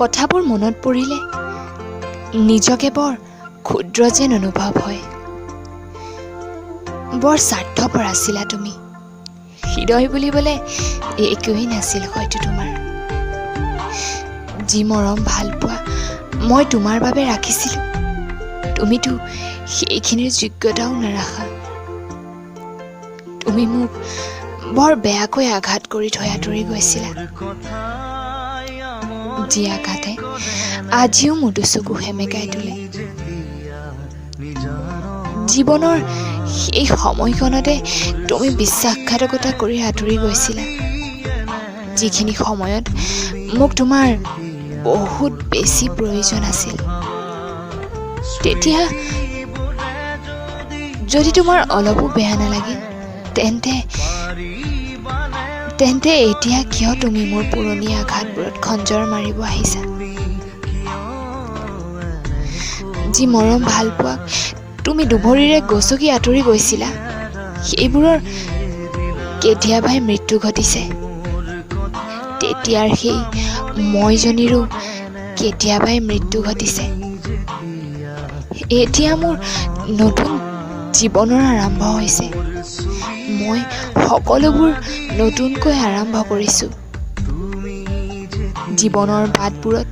কথাবোৰ মনত পৰিলে নিজকে বৰ ক্ষুদ্ৰ যেন অনুভৱ হয়। বৰ স্বাৰ্থপৰ আছিলা তুমি। হৃদয় বুলিবলৈ একোৱেই নাছিল হয়তো তোমাৰ। যি মৰম ভাল পোৱা মই তোমাৰ বাবে ৰাখিছিলোঁ, তুমিতো সেইখিনিৰ যোগ্যতাও নাৰাখা। তুমি মোক বৰ বেয়াকৈ আঘাত কৰি থৈ আঁতৰি গৈছিলা। যি আঘাতে আজিও মোৰ দুচকু সেমেকাই তোলে। জীৱনৰ সেই সময়কণতে তুমি বিশ্বাসঘাতকতা কৰি আঁতৰি গৈছিলা, যিখিনি সময়ত মোক তোমাৰ বহুত বেছি প্ৰয়োজন আছিল। তেতিয়া যদি তোমাৰ অলপো বেয়া নালাগিল, তেন্তে এতিয়া কিয় তুমি মোৰ পুৰণি আঘাতবোৰত খঞ্জৰ মাৰিব আহিছা? যি মৰম ভাল পোৱাক তুমি দুভৰিৰে গছকি আঁতৰি গৈছিলা, সেইবোৰৰ কেতিয়াবাই মৃত্যু ঘটিছে। তেতিয়াৰ সেই মইজনীৰো কেতিয়াবাই মৃত্যু ঘটিছে। এতিয়া মোৰ নতুন জীৱনৰ আৰম্ভ হৈছে। মই সকলোবোৰ নতুনকৈ আৰম্ভ কৰিছোঁ। জীৱনৰ বাটবোৰত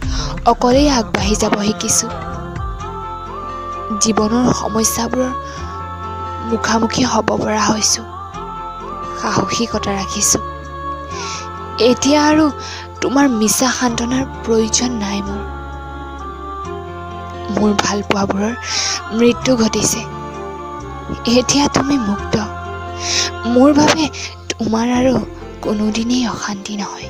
অকলেই আগবাঢ়ি যাব শিকিছোঁ। জীৱনৰ সমস্যাবোৰৰ মুখামুখি হ'ব পৰা হৈছোঁ। সাহসিকতা ৰাখিছোঁ। এতিয়া আৰু তোমাৰ মিছা সান্তনাৰ প্ৰয়োজন নাই মোৰ। মোৰ ভাল পোৱাবোৰৰ মৃত্যু ঘটিছে। এতিয়া তুমি মুক্ত। মোৰ বাবে তোমাৰ আৰু কোনোদিনেই অশান্তি নহয়।